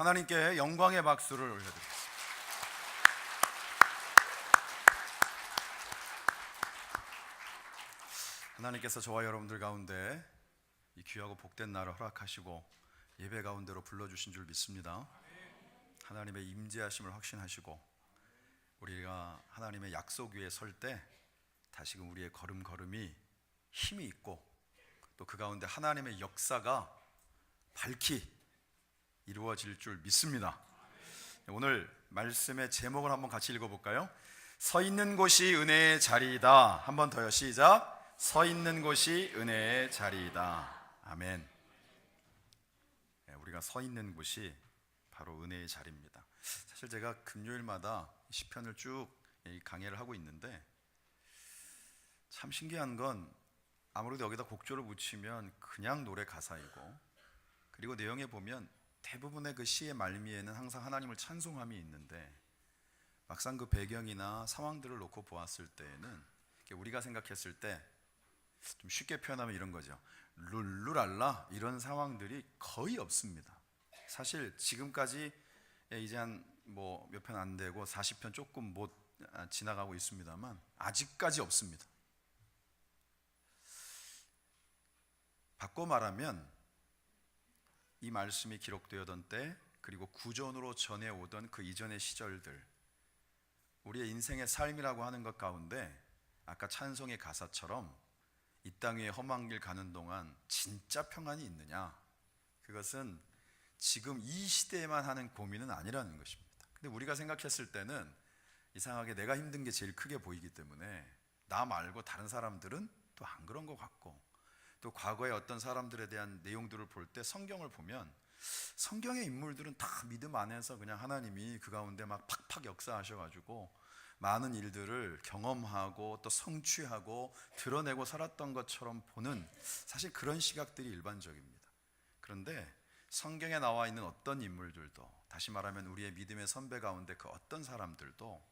하나님께 영광의 박수를 올려드립니다. 하나님께서 저와 여러분들 가운데 이 귀하고 복된 날을 허락하시고 예배 가운데로 불러주신 줄 믿습니다. 하나님의 임재하심을 확신하시고 우리가 하나님의 약속 위에 설 때 다시금 우리의 걸음걸음이 힘이 있고 또 그 가운데 하나님의 역사가 밝히 이루어질 줄 믿습니다. 오늘 말씀의 제목을 한번 같이 읽어볼까요? 서 있는 곳이 은혜의 자리이다. 한 번 더요. 시작. 서 있는 곳이 은혜의 자리이다. 아멘. 우리가 서 있는 곳이 바로 은혜의 자리입니다. 사실 제가 금요일마다 시편을 쭉 강해를 하고 있는데 참 신기한 건 아무래도 여기다 곡조를 붙이면 그냥 노래 가사이고, 그리고 내용에 보면 대부분의 그 시의 말미에는 항상 하나님을 찬송함이 있는데 막상 그 배경이나 상황들을 놓고 보았을 때에는 우리가 생각했을 때 좀 쉽게 표현하면 이런 거죠. 룰루랄라 이런 상황들이 거의 없습니다. 사실 지금까지 이제 한 뭐 몇 편 안 되고 40편 조금 못 지나가고 있습니다만 아직까지 없습니다. 바꿔 말하면 이 말씀이 기록되었던 때, 그리고 구전으로 전해오던 그 이전의 시절들, 우리의 인생의 삶이라고 하는 것 가운데 아까 찬송의 가사처럼 이 땅 위에 험한 길 가는 동안 진짜 평안이 있느냐, 그것은 지금 이 시대에만 하는 고민은 아니라는 것입니다. 근데 우리가 생각했을 때는 이상하게 내가 힘든 게 제일 크게 보이기 때문에 나 말고 다른 사람들은 또 안 그런 것 같고, 또 과거의 어떤 사람들에 대한 내용들을 볼 때 성경을 보면 성경의 인물들은 다 믿음 안에서 그냥 하나님이 그 가운데 막 팍팍 역사하셔가지고 많은 일들을 경험하고 또 성취하고 드러내고 살았던 것처럼 보는, 사실 그런 시각들이 일반적입니다. 그런데 성경에 나와 있는 어떤 인물들도, 다시 말하면 우리의 믿음의 선배 가운데 그 어떤 사람들도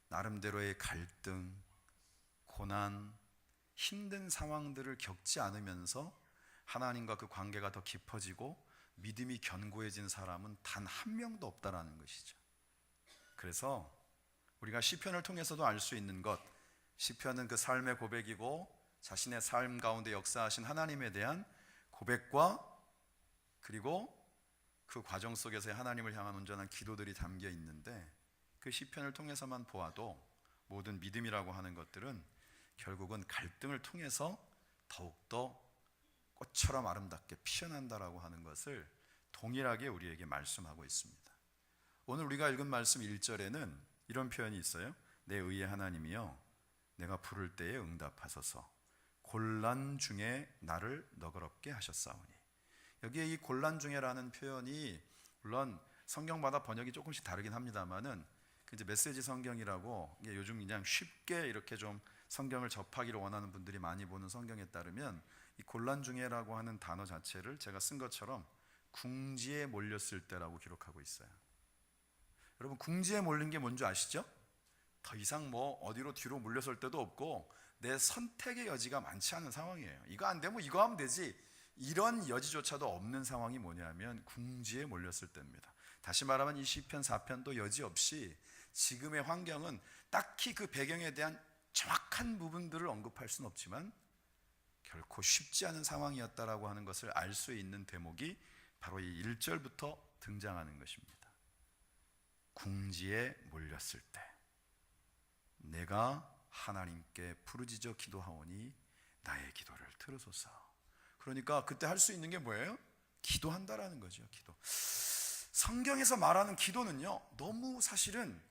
나름대로의 갈등, 고난, 힘든 상황들을 겪지 않으면서 하나님과 그 관계가 더 깊어지고 믿음이 견고해진 사람은 단 한 명도 없다라는 것이죠. 그래서 우리가 시편을 통해서도 알 수 있는 것, 시편은 그 삶의 고백이고 자신의 삶 가운데 역사하신 하나님에 대한 고백과, 그리고 그 과정 속에서의 하나님을 향한 온전한 기도들이 담겨 있는데, 그 시편을 통해서만 보아도 모든 믿음이라고 하는 것들은 결국은 갈등을 통해서 더욱더 꽃처럼 아름답게 피어난다라고 하는 것을 동일하게 우리에게 말씀하고 있습니다. 오늘 우리가 읽은 말씀 1절에는 이런 표현이 있어요. 내 의의 하나님이여, 내가 부를 때에 응답하소서. 곤란 중에 나를 너그럽게 하셨사오니. 여기에 이 곤란 중에라는 표현이 물론 성경마다 번역이 조금씩 다르긴 합니다만은 그 이제 메시지 성경이라고, 이게 요즘 그냥 쉽게 이렇게 좀 성경을 접하기를 원하는 분들이 많이 보는 성경에 따르면 이 곤란 중에라고 하는 단어 자체를 제가 쓴 것처럼 궁지에 몰렸을 때라고 기록하고 있어요. 여러분, 궁지에 몰린 게 뭔지 아시죠? 더 이상 뭐 어디로 뒤로 물러설 데도 없고 내 선택의 여지가 많지 않은 상황이에요. 이거 안 되면 이거 하면 되지, 이런 여지조차도 없는 상황이 뭐냐면 궁지에 몰렸을 때입니다. 다시 말하면 이 시편 4편도 여지 없이 지금의 환경은 딱히 그 배경에 대한 정확한 부분들을 언급할 수는 없지만 결코 쉽지 않은 상황이었다라고 하는 것을 알 수 있는 대목이 바로 이 1절부터 등장하는 것입니다. 궁지에 몰렸을 때 내가 하나님께 부르짖어 기도하오니 나의 기도를 들으소서. 그러니까 그때 할 수 있는 게 뭐예요? 기도한다라는 거죠. 기도. 성경에서 말하는 기도는요, 너무 사실은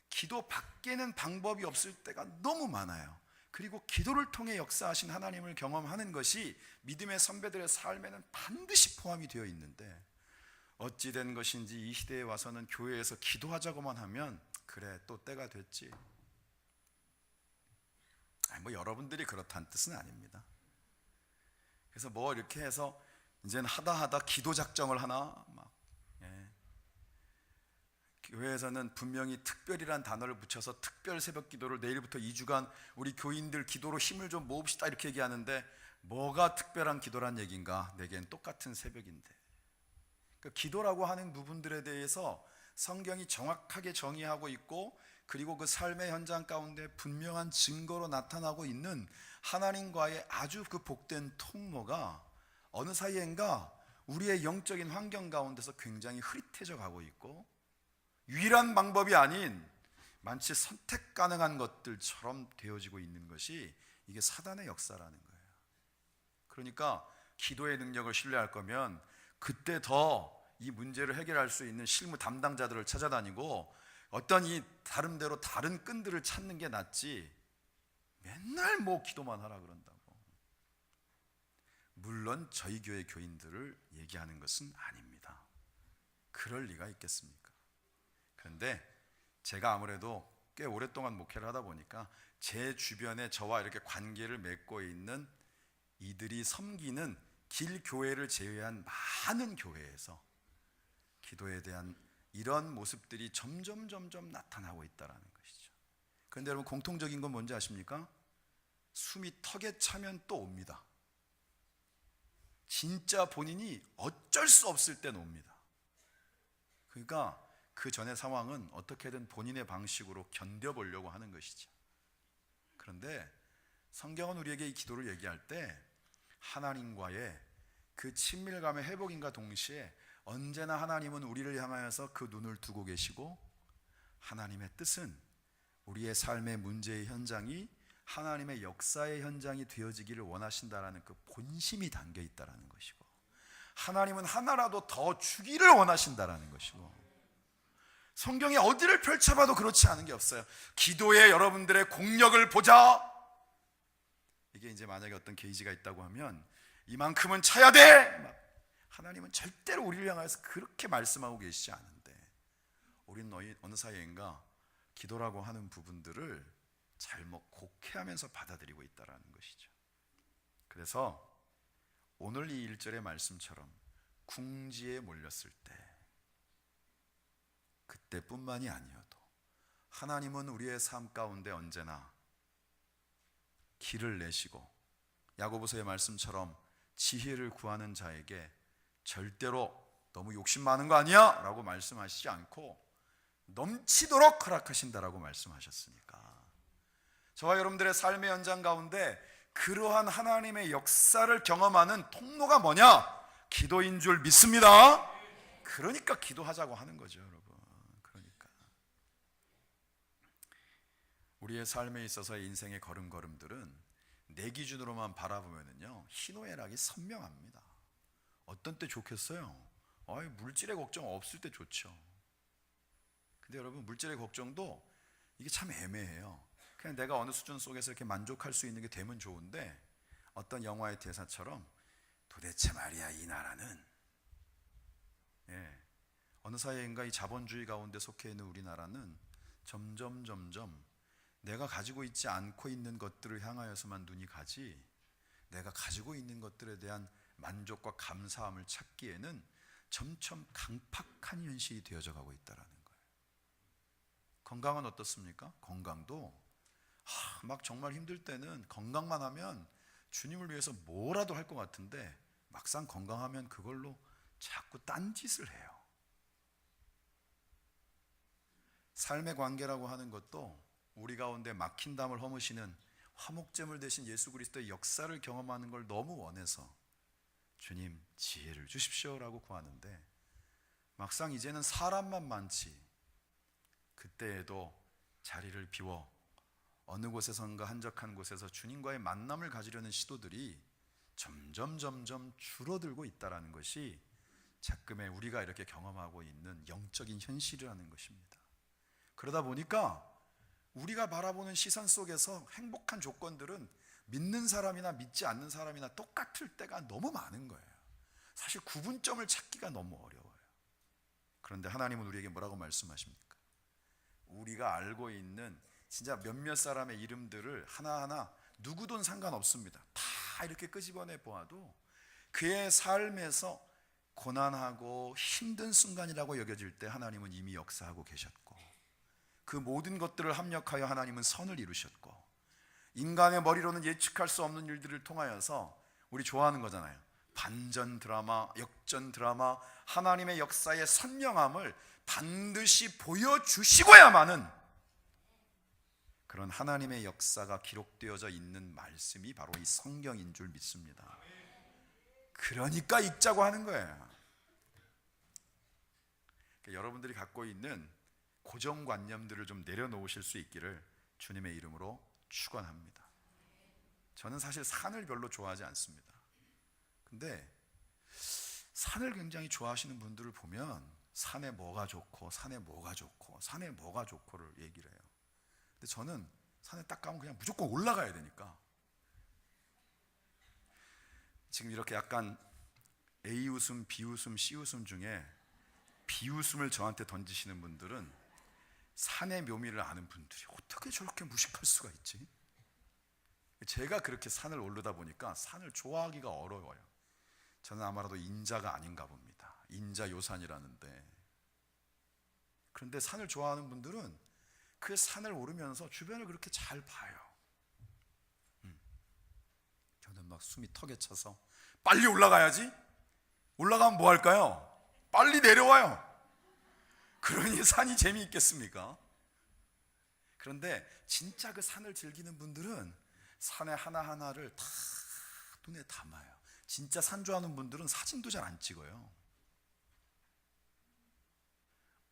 기도 밖에는 방법이 없을 때가 너무 많아요. 그리고 기도를 통해 역사하신 하나님을 경험하는 것이 믿음의 선배들의 삶에는 반드시 포함이 되어 있는데, 어찌 된 것인지 이 시대에 와서는 교회에서 기도하자고만 하면 그래 또 때가 됐지. 뭐 여러분들이 그렇다는 뜻은 아닙니다. 그래서 뭐 이렇게 해서 이제는 하다 기도 작정을 하나 막, 교회에서는 분명히 특별이란 단어를 붙여서 특별 새벽 기도를 내일부터 2주간 우리 교인들 기도로 힘을 좀 모읍시다 이렇게 얘기하는데, 뭐가 특별한 기도란 얘기인가? 내겐 똑같은 새벽인데. 기도라고 하는 부분들에 대해서 성경이 정확하게 정의하고 있고, 그리고 그 삶의 현장 가운데 분명한 증거로 나타나고 있는 하나님과의 아주 그 복된 통로가 어느 사이엔가 우리의 영적인 환경 가운데서 굉장히 흐릿해져 가고 있고, 유일한 방법이 아닌 마치 선택 가능한 것들처럼 되어지고 있는 것이 이게 사단의 역사라는 거예요. 그러니까 기도의 능력을 신뢰할 거면 그때 더 이 문제를 해결할 수 있는 실무 담당자들을 찾아다니고 어떤 이 다른대로 다른 끈들을 찾는 게 낫지, 맨날 뭐 기도만 하라 그런다고. 물론 저희 교회 교인들을 얘기하는 것은 아닙니다. 그럴 리가 있겠습니까? 그런데 제가 아무래도 꽤 오랫동안 목회를 하다 보니까 제 주변에 저와 이렇게 관계를 맺고 있는 이들이 섬기는 길교회를 제외한 많은 교회에서 기도에 대한 이런 모습들이 점점 나타나고 있다는 것이죠. 그런데 여러분, 공통적인 건 뭔지 아십니까? 숨이 턱에 차면 또 옵니다. 진짜 본인이 어쩔 수 없을 땐 옵니다. 그러니까 그 전의 상황은 어떻게든 본인의 방식으로 견뎌보려고 하는 것이죠. 그런데 성경은 우리에게 이 기도를 얘기할 때 하나님과의 그 친밀감의 회복인과 동시에 언제나 하나님은 우리를 향하여서 그 눈을 두고 계시고, 하나님의 뜻은 우리의 삶의 문제의 현장이 하나님의 역사의 현장이 되어지기를 원하신다라는 그 본심이 담겨 있다라는 것이고, 하나님은 하나라도 더 주기를 원하신다라는 것이고, 성경에 어디를 펼쳐봐도 그렇지 않은 게 없어요. 기도에 여러분들의 공력을 보자. 이게 이제 만약에 어떤 게이지가 있다고 하면 이만큼은 차야 돼. 하나님은 절대로 우리를 향해서 그렇게 말씀하고 계시지 않은데, 우린 어느 사이인가 기도라고 하는 부분들을 잘못 곡해하면서 받아들이고 있다는 것이죠. 그래서 오늘 이 1절의 말씀처럼 궁지에 몰렸을 때, 그때뿐만이 아니어도 하나님은 우리의 삶 가운데 언제나 길을 내시고, 야고보서의 말씀처럼 지혜를 구하는 자에게 절대로 너무 욕심 많은 거 아니야? 라고 말씀하시지 않고 넘치도록 허락하신다라고 말씀하셨으니까, 저와 여러분들의 삶의 현장 가운데 그러한 하나님의 역사를 경험하는 통로가 뭐냐? 기도인 줄 믿습니다. 그러니까 기도하자고 하는 거죠, 여러분. 그러니까 우리의 삶에 있어서의 인생의 걸음걸음들은 내 기준으로만 바라보면요, 희노애락이 선명합니다. 어떤 때 좋겠어요? 물질의 걱정 없을 때 좋죠. 근데 여러분, 물질의 걱정도 이게 참 애매해요. 그냥 내가 어느 수준 속에서 이렇게 만족할 수 있는 게 되면 좋은데, 어떤 영화의 대사처럼 도대체 말이야 이 나라는, 어느 사이인가 이 자본주의 가운데 속해 있는 우리나라는 점점 내가 가지고 있지 않고 있는 것들을 향하여서만 눈이 가지, 내가 가지고 있는 것들에 대한 만족과 감사함을 찾기에는 점점 강팍한 현실이 되어져 가고 있다는 거예요. 건강은 어떻습니까? 건강도 막 정말 힘들 때는 건강만 하면 주님을 위해서 뭐라도 할 것 같은데, 막상 건강하면 그걸로 자꾸 딴짓을 해요. 삶의 관계라고 하는 것도 우리 가운데 막힌 담을 허무시는 화목제물 대신 예수 그리스도의 역사를 경험하는 걸 너무 원해서 주님 지혜를 주십시오라고 구하는데, 막상 이제는 사람만 많지 그때에도 자리를 비워 어느 곳에선가 한적한 곳에서 주님과의 만남을 가지려는 시도들이 점점 줄어들고 있다는 것이 작금에 우리가 이렇게 경험하고 있는 영적인 현실이라는 것입니다. 그러다 보니까 우리가 바라보는 시선 속에서 행복한 조건들은 믿는 사람이나 믿지 않는 사람이나 똑같을 때가 너무 많은 거예요. 사실 구분점을 찾기가 너무 어려워요. 그런데 하나님은 우리에게 뭐라고 말씀하십니까? 우리가 알고 있는 진짜 몇몇 사람의 이름들을 하나하나 누구든 상관없습니다. 다 이렇게 끄집어내 보아도 그의 삶에서 고난하고 힘든 순간이라고 여겨질 때 하나님은 이미 역사하고 계셨고, 그 모든 것들을 합력하여 하나님은 선을 이루셨고, 인간의 머리로는 예측할 수 없는 일들을 통하여서, 우리 좋아하는 거잖아요, 반전 드라마, 역전 드라마, 하나님의 역사의 선명함을 반드시 보여주시고야만은 그런 하나님의 역사가 기록되어져 있는 말씀이 바로 이 성경인 줄 믿습니다. 그러니까 읽자고 하는 거예요. 그러니까 여러분들이 갖고 있는 고정관념들을 좀 내려놓으실 수 있기를 주님의 이름으로 축원합니다. 저는 사실 산을 별로 좋아하지 않습니다. 근데 산을 굉장히 좋아하시는 분들을 보면 산에 뭐가 좋고 산에 뭐가 좋고 산에 뭐가 좋고를 얘기를 해요. 근데 저는 산에 딱 가면 그냥 무조건 올라가야 되니까, 지금 이렇게 약간 A 웃음, B 웃음, C 웃음 중에 B 웃음을 저한테 던지시는 분들은 산의 묘미를 아는 분들이 어떻게 저렇게 무식할 수가 있지? 제가 그렇게 산을 오르다 보니까 산을 좋아하기가 어려워요. 저는 아마도 인자가 아닌가 봅니다. 인자 요산이라는데. 그런데 산을 좋아하는 분들은 그 산을 오르면서 주변을 그렇게 잘 봐요. 저는 막 숨이 턱에 차서 빨리 올라가야지. 올라가면 뭐 할까요? 빨리 내려와요. 그러니 산이 재미있겠습니까? 그런데 진짜 그 산을 즐기는 분들은 산의 하나하나를 다 눈에 담아요. 진짜 산 좋아하는 분들은 사진도 잘 안 찍어요.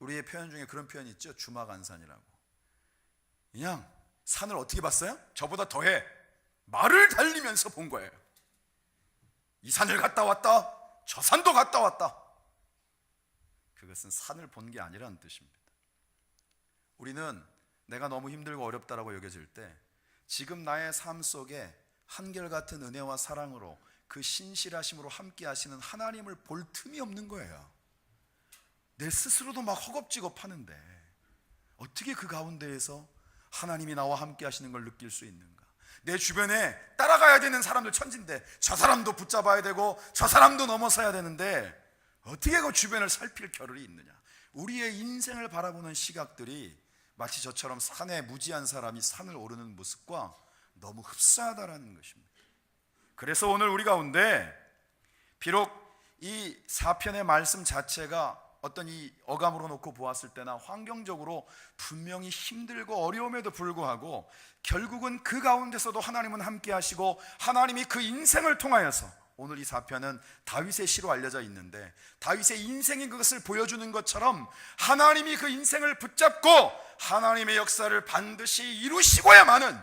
우리의 표현 중에 그런 표현이 있죠. 주마간산이라고. 그냥 산을 어떻게 봤어요? 저보다 더해. 말을 달리면서 본 거예요. 이 산을 갔다 왔다, 저 산도 갔다 왔다. 그것은 산을 본 게 아니라는 뜻입니다. 우리는 내가 너무 힘들고 어렵다라고 여겨질 때 지금 나의 삶 속에 한결같은 은혜와 사랑으로 그 신실하심으로 함께 하시는 하나님을 볼 틈이 없는 거예요. 내 스스로도 막 허겁지겁하는데 어떻게 그 가운데에서 하나님이 나와 함께 하시는 걸 느낄 수 있는가? 내 주변에 따라가야 되는 사람들 천진데 저 사람도 붙잡아야 되고 저 사람도 넘어서야 되는데 어떻게 그 주변을 살필 겨를이 있느냐? 우리의 인생을 바라보는 시각들이 마치 저처럼 산에 무지한 사람이 산을 오르는 모습과 너무 흡사하다라는 것입니다. 그래서 오늘 우리 가운데 비록 이 사편의 말씀 자체가 어떤 이 어감으로 놓고 보았을 때나 환경적으로 분명히 힘들고 어려움에도 불구하고 결국은 그 가운데서도 하나님은 함께 하시고 하나님이 그 인생을 통하여서, 오늘 이 사편은 다윗의 시로 알려져 있는데 다윗의 인생이 그것을 보여주는 것처럼 하나님이 그 인생을 붙잡고 하나님의 역사를 반드시 이루시고야만은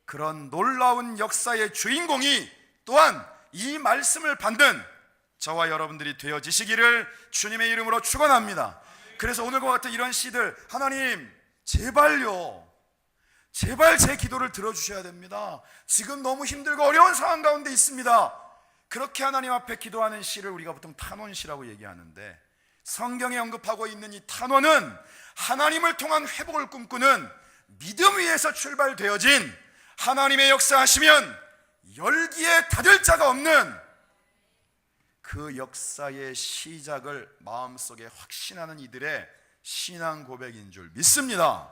그런 놀라운 역사의 주인공이 또한 이 말씀을 받는 저와 여러분들이 되어지시기를 주님의 이름으로 축원합니다. 그래서 오늘과 같은 이런 시들, 하나님 제발요, 제발 제 기도를 들어주셔야 됩니다. 지금 너무 힘들고 어려운 상황 가운데 있습니다. 그렇게 하나님 앞에 기도하는 시를 우리가 보통 탄원시라고 얘기하는데, 성경에 언급하고 있는 이 탄원은 하나님을 통한 회복을 꿈꾸는 믿음 위에서 출발되어진, 하나님의 역사하시면 열기에 닫을 자가 없는 그 역사의 시작을 마음속에 확신하는 이들의 신앙 고백인 줄 믿습니다.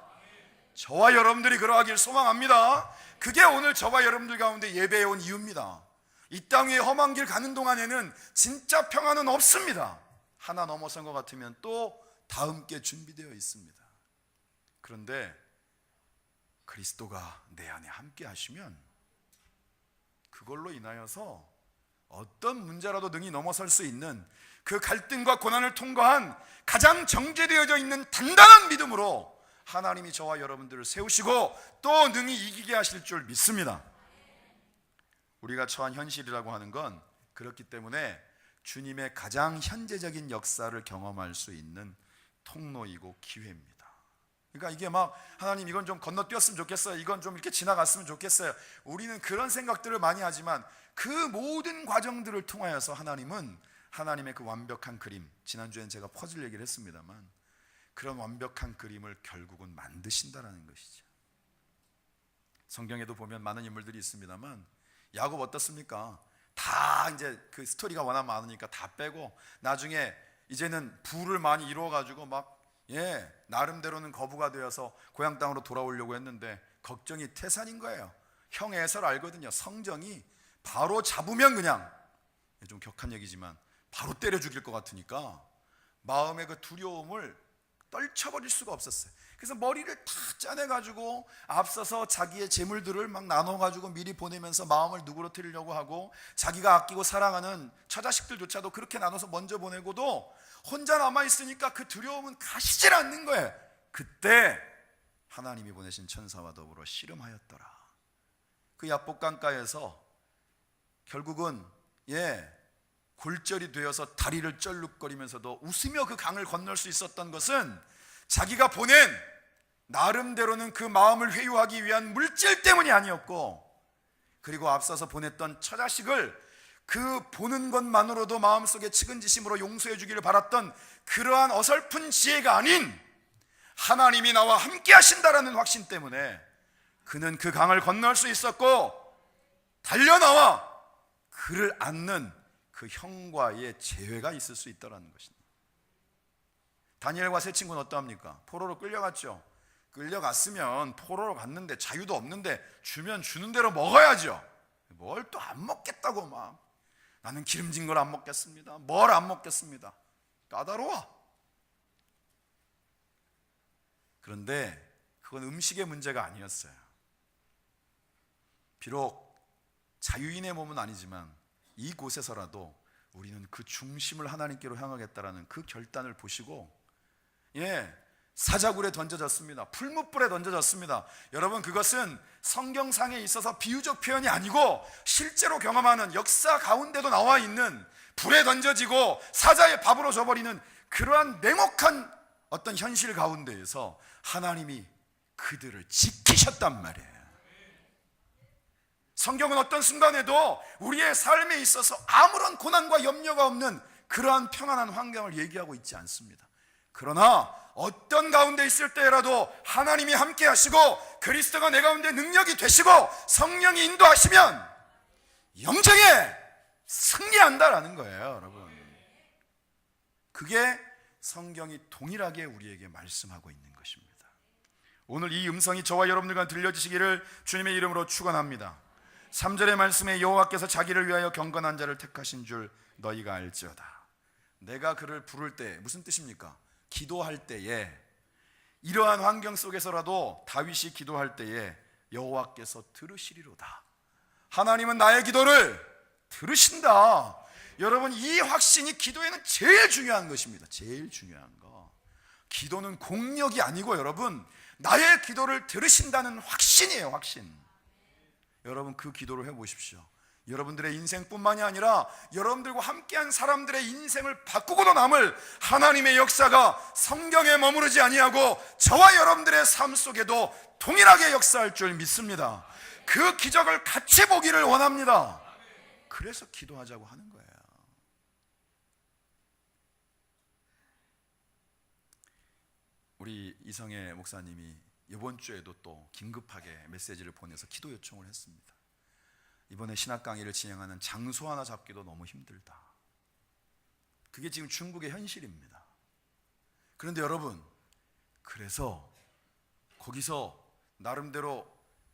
저와 여러분들이 그러하길 소망합니다. 그게 오늘 저와 여러분들 가운데 예배해 온 이유입니다. 이 땅 위에 험한 길 가는 동안에는 진짜 평안은 없습니다. 하나 넘어선 것 같으면 또 다음 게 준비되어 있습니다. 그런데 그리스도가 내 안에 함께 하시면 그걸로 인하여서 어떤 문제라도 능히 넘어설 수 있는, 그 갈등과 고난을 통과한 가장 정제되어져 있는 단단한 믿음으로 하나님이 저와 여러분들을 세우시고 또 능히 이기게 하실 줄 믿습니다. 우리가 처한 현실이라고 하는 건 그렇기 때문에 주님의 가장 현재적인 역사를 경험할 수 있는 통로이고 기회입니다. 그러니까 이게 막 하나님 이건 좀 건너뛰었으면 좋겠어요, 이건 좀 이렇게 지나갔으면 좋겠어요, 우리는 그런 생각들을 많이 하지만 그 모든 과정들을 통하여서 하나님은 하나님의 그 완벽한 그림, 지난주엔 제가 퍼즐 얘기를 했습니다만 그런 완벽한 그림을 결국은 만드신다라는 것이죠. 성경에도 보면 많은 인물들이 있습니다만 야곱 어떻습니까? 다 이제 그 스토리가 워낙 많으니까 다 빼고 나중에 이제는 부를 많이 이루어가지고 막 나름대로는 거부가 되어서 고향 땅으로 돌아오려고 했는데 걱정이 태산인 거예요. 형 에서를 알거든요. 성정이 바로 잡으면 그냥, 좀 격한 얘기지만 바로 때려 죽일 것 같으니까 마음의 그 두려움을 떨쳐버릴 수가 없었어요. 그래서 머리를 다 짜내가지고 앞서서 자기의 재물들을 막 나눠가지고 미리 보내면서 마음을 누그러뜨리려고 하고, 자기가 아끼고 사랑하는 처자식들조차도 그렇게 나눠서 먼저 보내고도 혼자 남아있으니까 그 두려움은 가시질 않는 거예요. 그때 하나님이 보내신 천사와 더불어 씨름하였더라. 그 야복 강가에서 결국은 골절이 되어서 다리를 쩔룩거리면서도 웃으며 그 강을 건널 수 있었던 것은 자기가 보낸, 나름대로는 그 마음을 회유하기 위한 물질 때문이 아니었고, 그리고 앞서서 보냈던 처자식을 그 보는 것만으로도 마음속에 측은지심으로 용서해 주기를 바랐던 그러한 어설픈 지혜가 아닌 하나님이 나와 함께 하신다라는 확신 때문에 그는 그 강을 건널 수 있었고, 달려나와 그를 안는 그 형과의 재회가 있을 수 있다는 것입니다. 다니엘과 세 친구는 어떠합니까? 포로로 끌려갔죠. 끌려갔으면 포로로 갔는데 자유도 없는데 주면 주는 대로 먹어야죠. 뭘 또 안 먹겠다고 막, 나는 기름진 걸 안 먹겠습니다, 뭘 안 먹겠습니다. 까다로워. 그런데 그건 음식의 문제가 아니었어요. 비록 자유인의 몸은 아니지만 이곳에서라도 우리는 그 중심을 하나님께로 향하겠다라는 그 결단을 보시고 사자굴에 던져졌습니다. 풀무불에 던져졌습니다. 여러분, 그것은 성경상에 있어서 비유적 표현이 아니고 실제로 경험하는, 역사 가운데도 나와 있는, 불에 던져지고 사자의 밥으로 줘버리는 그러한 냉혹한 어떤 현실 가운데에서 하나님이 그들을 지키셨단 말이에요. 성경은 어떤 순간에도 우리의 삶에 있어서 아무런 고난과 염려가 없는 그러한 평안한 환경을 얘기하고 있지 않습니다. 그러나 어떤 가운데 있을 때라도 하나님이 함께 하시고 그리스도가 내 가운데 능력이 되시고 성령이 인도하시면 영생에 승리한다라는 거예요, 여러분. 그게 성경이 동일하게 우리에게 말씀하고 있는 것입니다. 오늘 이 음성이 저와 여러분들과 들려지시기를 주님의 이름으로 축원합니다. 3절의 말씀에 여호와께서 자기를 위하여 경건한 자를 택하신 줄 너희가 알지어다. 내가 그를 부를 때, 무슨 뜻입니까? 기도할 때에, 이러한 환경 속에서라도 다윗이 기도할 때에 여호와께서 들으시리로다. 하나님은 나의 기도를 들으신다. 여러분, 이 확신이 기도에는 제일 중요한 것입니다. 제일 중요한 거. 기도는 공력이 아니고 여러분, 나의 기도를 들으신다는 확신이에요, 확신. 여러분, 그 기도를 해보십시오. 여러분들의 인생뿐만이 아니라 여러분들과 함께한 사람들의 인생을 바꾸고도 남을 하나님의 역사가 성경에 머무르지 아니하고 저와 여러분들의 삶 속에도 동일하게 역사할 줄 믿습니다. 그 기적을 같이 보기를 원합니다. 그래서 기도하자고 하는 거예요. 우리 이성애 목사님이 이번 주에도 또 긴급하게 메시지를 보내서 기도 요청을 했습니다. 이번에 신학 강의를 진행하는 장소 하나 잡기도 너무 힘들다. 그게 지금 중국의 현실입니다. 그런데 여러분, 그래서 거기서 나름대로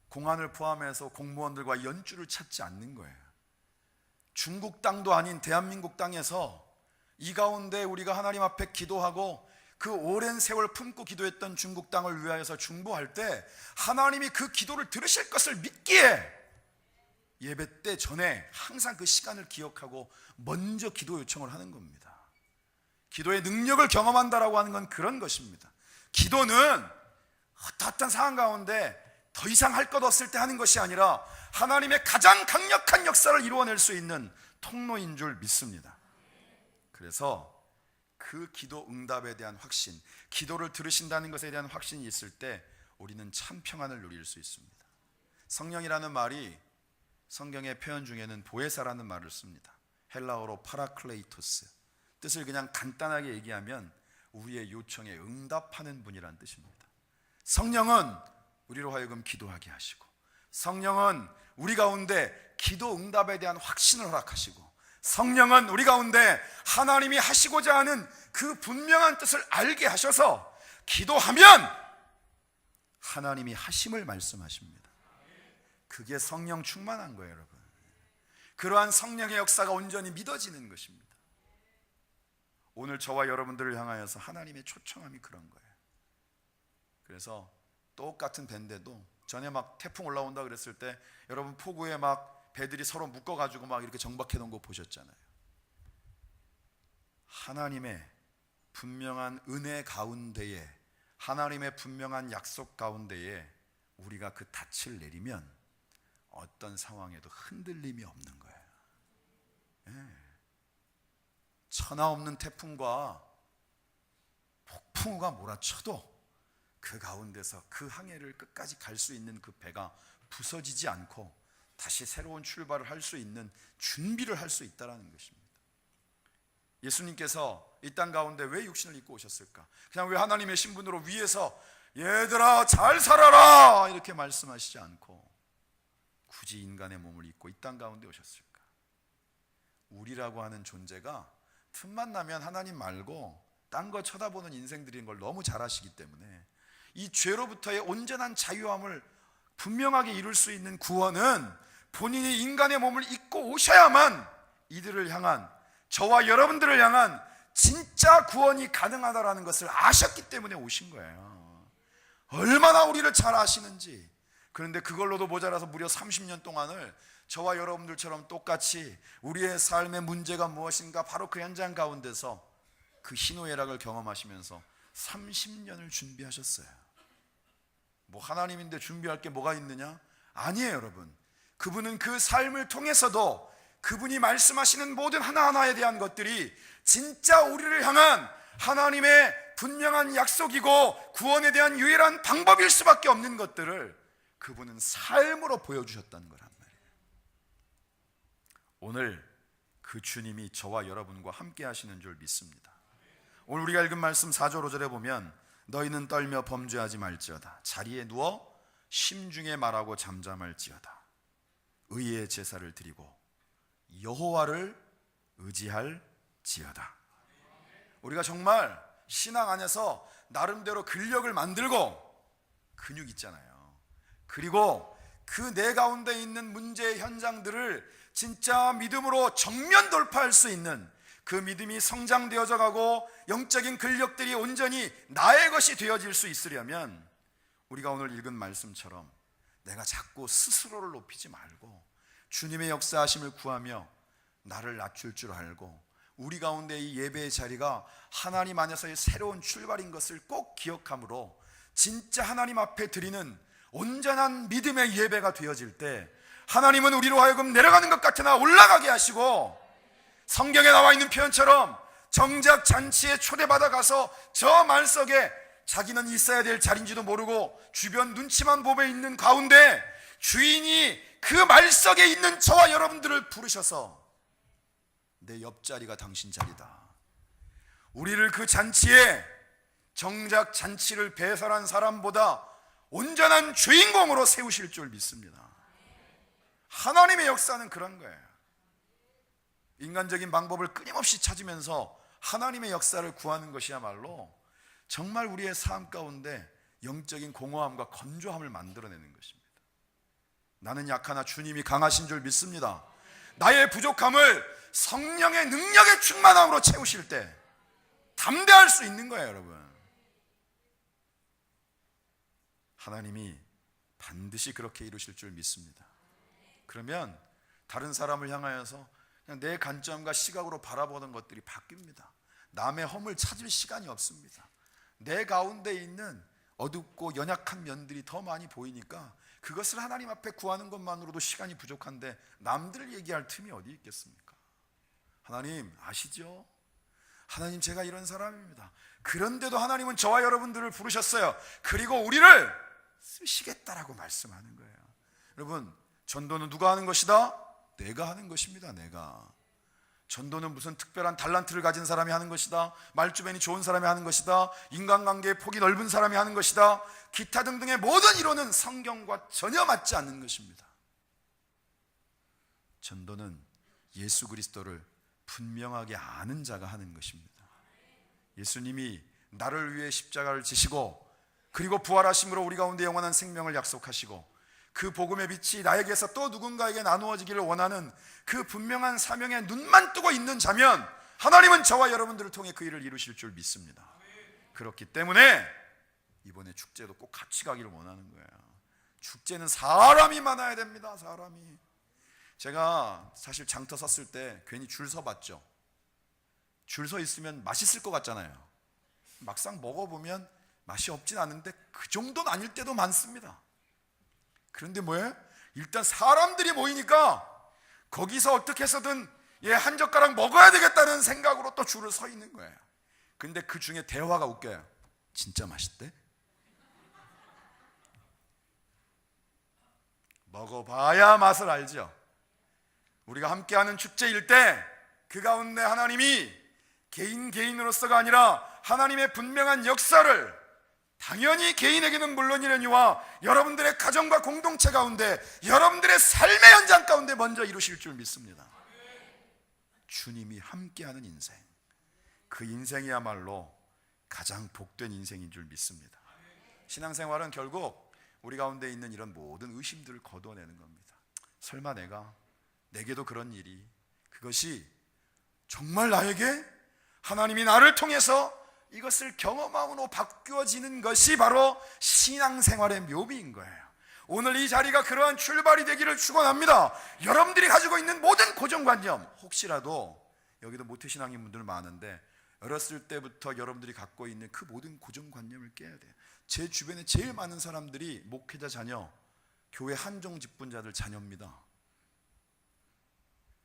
공안을 포함해서 공무원들과 연주를 찾지 않는 거예요. 중국 땅도 아닌 대한민국 땅에서 이 가운데 우리가 하나님 앞에 기도하고 그 오랜 세월 품고 기도했던 중국 땅을 위하여서 중보할 때 하나님이 그 기도를 들으실 것을 믿기에 예배 때 전에 항상 그 시간을 기억하고 먼저 기도 요청을 하는 겁니다. 기도의 능력을 경험한다라고 하는 건 그런 것입니다. 기도는 어떤 상황 가운데 더 이상 할 것 없을 때 하는 것이 아니라 하나님의 가장 강력한 역사를 이루어낼 수 있는 통로인 줄 믿습니다. 그래서 그 기도 응답에 대한 확신, 기도를 들으신다는 것에 대한 확신이 있을 때 우리는 참 평안을 누릴 수 있습니다. 성령이라는 말이 성경의 표현 중에는 보혜사라는 말을 씁니다. 헬라어로 파라클레이토스. 뜻을 그냥 간단하게 얘기하면 우리의 요청에 응답하는 분이라는 뜻입니다. 성령은 우리로 하여금 기도하게 하시고, 성령은 우리 가운데 기도 응답에 대한 확신을 허락하시고, 성령은 우리 가운데 하나님이 하시고자 하는 그 분명한 뜻을 알게 하셔서 기도하면 하나님이 하심을 말씀하십니다. 그게 성령 충만한 거예요, 여러분. 그러한 성령의 역사가 온전히 믿어지는 것입니다. 오늘 저와 여러분들을 향하여서 하나님의 초청함이 그런 거예요. 그래서 똑같은 배인데도 전에 막 태풍 올라온다 그랬을 때 여러분 폭우에 막 배들이 서로 묶어가지고 막 이렇게 정박해 놓은 거 보셨잖아요. 하나님의 분명한 은혜 가운데에, 하나님의 분명한 약속 가운데에 우리가 그 닻을 내리면 어떤 상황에도 흔들림이 없는 거예요. 천하 없는 태풍과 폭풍우가 몰아쳐도 그 가운데서 그 항해를 끝까지 갈 수 있는 그 배가 부서지지 않고 다시 새로운 출발을 할 수 있는 준비를 할 수 있다는 것입니다. 예수님께서 이 땅 가운데 왜 육신을 입고 오셨을까? 그냥 왜 하나님의 신분으로 위에서 얘들아 잘 살아라 이렇게 말씀하시지 않고 굳이 인간의 몸을 입고 이 땅 가운데 오셨을까? 우리라고 하는 존재가 틈만 나면 하나님 말고 딴 거 쳐다보는 인생들인 걸 너무 잘 아시기 때문에 이 죄로부터의 온전한 자유함을 분명하게 이룰 수 있는 구원은 본인이 인간의 몸을 입고 오셔야만 이들을 향한, 저와 여러분들을 향한 진짜 구원이 가능하다라는 것을 아셨기 때문에 오신 거예요. 얼마나 우리를 잘 아시는지. 그런데 그걸로도 모자라서 무려 30년 동안을 저와 여러분들처럼 똑같이 우리의 삶의 문제가 무엇인가 바로 그 현장 가운데서 그 희노애락을 경험하시면서 30년을 준비하셨어요. 뭐 하나님인데 준비할 게 뭐가 있느냐? 아니에요, 여러분. 그분은 그 삶을 통해서도 그분이 말씀하시는 모든 하나하나에 대한 것들이 진짜 우리를 향한 하나님의 분명한 약속이고 구원에 대한 유일한 방법일 수밖에 없는 것들을 그분은 삶으로 보여주셨다는 거란 말이에요. 오늘 그 주님이 저와 여러분과 함께 하시는 줄 믿습니다. 오늘 우리가 읽은 말씀 4절 5절에 보면 너희는 떨며 범죄하지 말지어다. 자리에 누워 심중에 말하고 잠잠할지어다. 의의 제사를 드리고 여호와를 의지할지어다. 우리가 정말 신앙 안에서 나름대로 근력을 만들고 근육 있잖아요. 그리고 그 내 가운데 있는 문제의 현장들을 진짜 믿음으로 정면 돌파할 수 있는 그 믿음이 성장되어져 가고 영적인 근력들이 온전히 나의 것이 되어질 수 있으려면 우리가 오늘 읽은 말씀처럼 내가 자꾸 스스로를 높이지 말고 주님의 역사하심을 구하며 나를 낮출 줄 알고 우리 가운데 이 예배의 자리가 하나님 안에서의 새로운 출발인 것을 꼭 기억함으로 진짜 하나님 앞에 드리는 온전한 믿음의 예배가 되어질 때 하나님은 우리로 하여금 내려가는 것 같으나 올라가게 하시고 성경에 나와 있는 표현처럼 정작 잔치에 초대받아 가서 저 말석에 자기는 있어야 될 자리인지도 모르고 주변 눈치만 보며 있는 가운데 주인이 그 말석에 있는 저와 여러분들을 부르셔서 내 옆자리가 당신 자리다. 우리를 그 잔치에 정작 잔치를 배설한 사람보다 온전한 주인공으로 세우실 줄 믿습니다. 하나님의 역사는 그런 거예요. 인간적인 방법을 끊임없이 찾으면서 하나님의 역사를 구하는 것이야말로 정말 우리의 삶 가운데 영적인 공허함과 건조함을 만들어내는 것입니다. 나는 약하나 주님이 강하신 줄 믿습니다. 나의 부족함을 성령의 능력의 충만함으로 채우실 때 담대할 수 있는 거예요, 여러분. 하나님이 반드시 그렇게 이루실 줄 믿습니다. 그러면 다른 사람을 향하여서 그냥 내 관점과 시각으로 바라보는 것들이 바뀝니다. 남의 험을 찾을 시간이 없습니다. 내 가운데 있는 어둡고 연약한 면들이 더 많이 보이니까 그것을 하나님 앞에 구하는 것만으로도 시간이 부족한데 남들 얘기할 틈이 어디 있겠습니까? 하나님 아시죠? 하나님 제가 이런 사람입니다. 그런데도 하나님은 저와 여러분들을 부르셨어요. 그리고 우리를 쓰시겠다라고 말씀하는 거예요. 여러분, 전도는 누가 하는 것이다? 내가 하는 것입니다. 내가. 전도는 무슨 특별한 달란트를 가진 사람이 하는 것이다, 말주변이 좋은 사람이 하는 것이다, 인간관계의 폭이 넓은 사람이 하는 것이다, 기타 등등의 모든 이론은 성경과 전혀 맞지 않는 것입니다. 전도는 예수 그리스도를 분명하게 아는 자가 하는 것입니다. 예수님이 나를 위해 십자가를 지시고 그리고 부활하심으로 우리 가운데 영원한 생명을 약속하시고 그 복음의 빛이 나에게서 또 누군가에게 나누어지기를 원하는 그 분명한 사명에 눈만 뜨고 있는 자면 하나님은 저와 여러분들을 통해 그 일을 이루실 줄 믿습니다. 그렇기 때문에 이번에 축제도 꼭 같이 가기를 원하는 거예요. 축제는 사람이 많아야 됩니다. 사람이. 제가 사실 장터 섰을 때 괜히 줄 서 봤죠. 줄 서 있으면 맛있을 것 같잖아요. 막상 먹어보면 맛이 없진 않은데 그 정도는 아닐 때도 많습니다. 그런데 뭐예요? 일단 사람들이 모이니까 거기서 어떻게 해서든 한 젓가락 먹어야 되겠다는 생각으로 또 줄을 서 있는 거예요. 근데 그 중에 대화가 웃겨요. 진짜 맛있대? 먹어봐야 맛을 알죠. 우리가 함께하는 축제일 때 그 가운데 하나님이 개인으로서가 아니라 하나님의 분명한 역사를 당연히 개인에게는 물론이려니와 여러분들의 가정과 공동체 가운데 여러분들의 삶의 현장 가운데 먼저 이루실 줄 믿습니다. 주님이 함께하는 인생, 그 인생이야말로 가장 복된 인생인 줄 믿습니다. 신앙생활은 결국 우리 가운데 있는 이런 모든 의심들을 거둬내는 겁니다. 설마 내게도 그런 일이, 그것이 정말 나에게 하나님이 나를 통해서 이것을 경험함으로 바뀌어지는 것이 바로 신앙생활의 묘미인 거예요. 오늘 이 자리가 그러한 출발이 되기를 축원합니다. 여러분들이 가지고 있는 모든 고정관념, 혹시라도 여기도 모태신앙인 분들 많은데 어렸을 때부터 여러분들이 갖고 있는 그 모든 고정관념을 깨야 돼요. 제 주변에 제일 많은 사람들이 목회자 자녀, 교회 한종 직분자들 자녀입니다.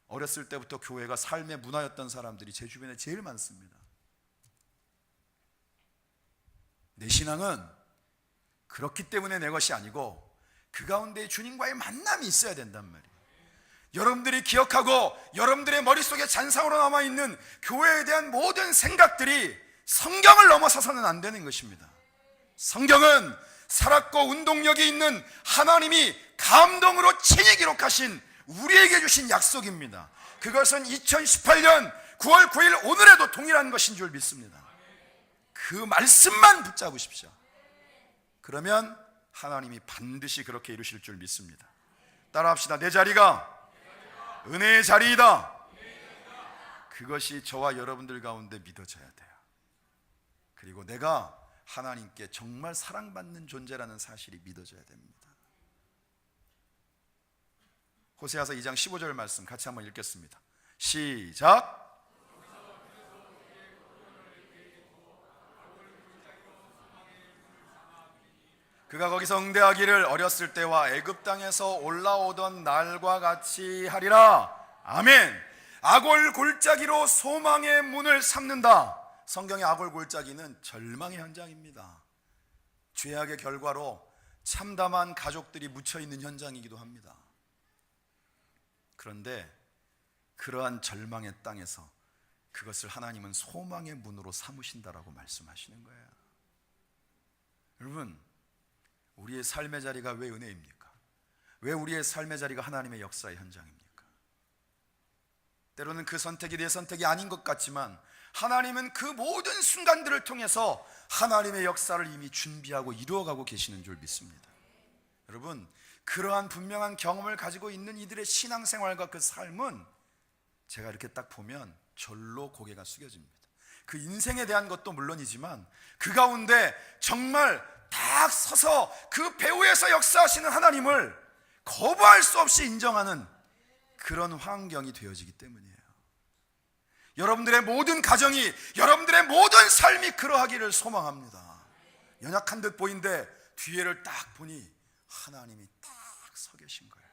어렸을 때부터 교회가 삶의 문화였던 사람들이 제 주변에 제일 많습니다. 내 신앙은 그렇기 때문에 내 것이 아니고 그 가운데 주님과의 만남이 있어야 된단 말이에요. 여러분들이 기억하고 여러분들의 머릿속에 잔상으로 남아있는 교회에 대한 모든 생각들이 성경을 넘어서서는 안 되는 것입니다. 성경은 살았고 운동력이 있는 하나님이 감동으로 친히 기록하신 우리에게 주신 약속입니다. 그것은 2018년 9월 9일 오늘에도 동일한 것인 줄 믿습니다. 그 말씀만 붙잡으십시오. 그러면 하나님이 반드시 그렇게 이루실 줄 믿습니다. 따라합시다. 내 자리가 은혜의 자리이다. 그것이 저와 여러분들 가운데 믿어져야 돼요. 그리고 내가 하나님께 정말 사랑받는 존재라는 사실이 믿어져야 됩니다. 호세아서 2장 15절 말씀 같이 한번 읽겠습니다. 시작. 그가 거기서 응대하기를 어렸을 때와 애굽 땅에서 올라오던 날과 같이 하리라. 아멘. 아골 골짜기로 소망의 문을 삼는다. 성경의 아골 골짜기는 절망의 현장입니다. 죄악의 결과로 참담한 가족들이 묻혀있는 현장이기도 합니다. 그런데 그러한 절망의 땅에서 그것을 하나님은 소망의 문으로 삼으신다라고 말씀하시는 거예요. 여러분, 우리의 삶의 자리가 왜 은혜입니까? 왜 우리의 삶의 자리가 하나님의 역사의 현장입니까? 때로는 그 선택이 내 선택이 아닌 것 같지만 하나님은 그 모든 순간들을 통해서 하나님의 역사를 이미 준비하고 이루어가고 계시는 줄 믿습니다. 여러분, 그러한 분명한 경험을 가지고 있는 이들의 신앙생활과 그 삶은 제가 이렇게 딱 보면 절로 고개가 숙여집니다. 그 인생에 대한 것도 물론이지만 그 가운데 정말 딱 서서 그 배후에서 역사하시는 하나님을 거부할 수 없이 인정하는 그런 환경이 되어지기 때문이에요. 여러분들의 모든 가정이, 여러분들의 모든 삶이 그러하기를 소망합니다. 연약한 듯 보이는데 뒤에를 딱 보니 하나님이 딱 서 계신 거예요.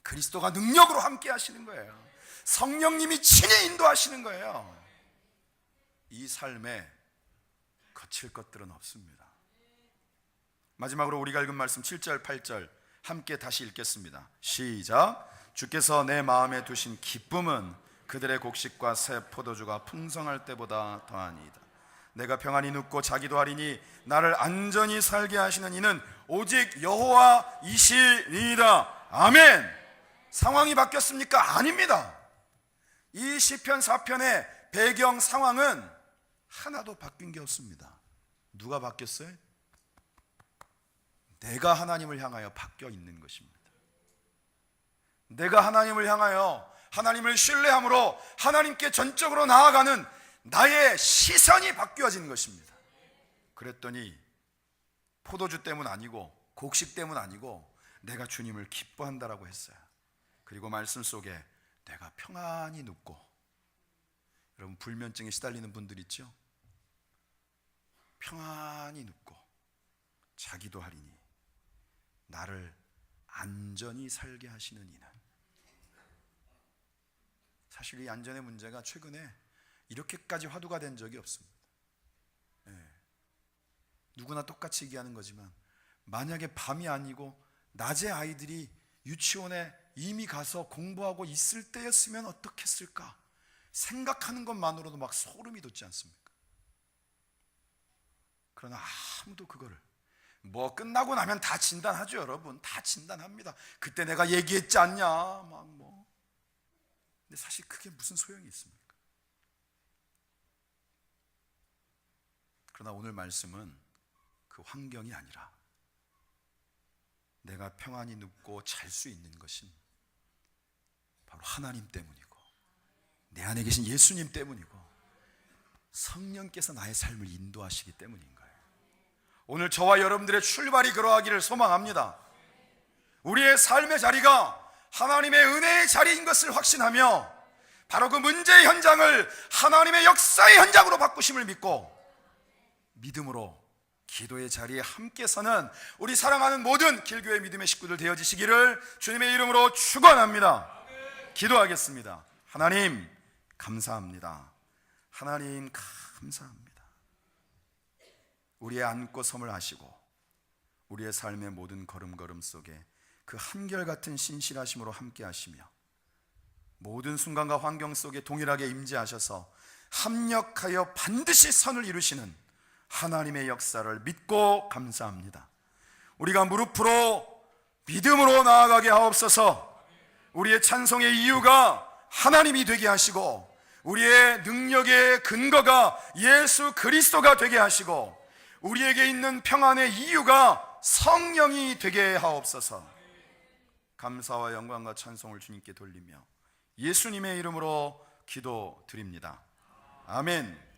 그리스도가 능력으로 함께 하시는 거예요. 성령님이 친히 인도하시는 거예요. 이 삶에 거칠 것들은 없습니다. 마지막으로 우리가 읽은 말씀 7절 8절 함께 다시 읽겠습니다. 시작. 주께서 내 마음에 두신 기쁨은 그들의 곡식과 새 포도주가 풍성할 때보다 더하니이다. 내가 평안히 눕고 자기도 하리니 나를 안전히 살게 하시는 이는 오직 여호와이시니이다. 아멘. 상황이 바뀌었습니까? 아닙니다. 이 시편 4편의 배경 상황은 하나도 바뀐 게 없습니다. 누가 바뀌었어요? 내가 하나님을 향하여 바뀌어 있는 것입니다. 내가 하나님을 향하여 하나님을 신뢰함으로 하나님께 전적으로 나아가는 나의 시선이 바뀌어진 것입니다. 그랬더니 포도주 때문 아니고 곡식 때문 아니고 내가 주님을 기뻐한다라고 했어요. 그리고 말씀 속에 내가 평안히 눕고, 여러분 불면증에 시달리는 분들 있죠? 평안히 눕고 자기도 하리니 나를 안전히 살게 하시는 이는. 사실 이 안전의 문제가 최근에 이렇게까지 화두가 된 적이 없습니다. 누구나 똑같이 얘기하는 거지만 만약에 밤이 아니고 낮에 아이들이 유치원에 이미 가서 공부하고 있을 때였으면 어떻겠을까 생각하는 것만으로도 막 소름이 돋지 않습니까? 그러나 아무도 그거를 뭐 끝나고 나면 다 진단하죠. 여러분 다 진단합니다. 그때 내가 얘기했지 않냐 막 뭐. 근데 사실 그게 무슨 소용이 있습니까? 그러나 오늘 말씀은 그 환경이 아니라 내가 평안히 눕고 잘 수 있는 것은 바로 하나님 때문이고 내 안에 계신 예수님 때문이고 성령께서 나의 삶을 인도하시기 때문인 거예요. 오늘 저와 여러분들의 출발이 그러하기를 소망합니다. 우리의 삶의 자리가 하나님의 은혜의 자리인 것을 확신하며 바로 그 문제의 현장을 하나님의 역사의 현장으로 바꾸심을 믿고 믿음으로 기도의 자리에 함께 서는 우리 사랑하는 모든 길교회 믿음의 식구들 되어지시기를 주님의 이름으로 축원합니다. 기도하겠습니다. 하나님 감사합니다. 하나님 감사합니다. 우리의 안고 섬을 하시고 우리의 삶의 모든 걸음걸음 속에 그 한결같은 신실하심으로 함께 하시며 모든 순간과 환경 속에 동일하게 임재하셔서 합력하여 반드시 선을 이루시는 하나님의 역사를 믿고 감사합니다. 우리가 무릎으로 믿음으로 나아가게 하옵소서. 우리의 찬송의 이유가 하나님이 되게 하시고 우리의 능력의 근거가 예수 그리스도가 되게 하시고 우리에게 있는 평안의 이유가 성령이 되게 하옵소서. 감사와 영광과 찬송을 주님께 돌리며 예수님의 이름으로 기도드립니다. 아멘.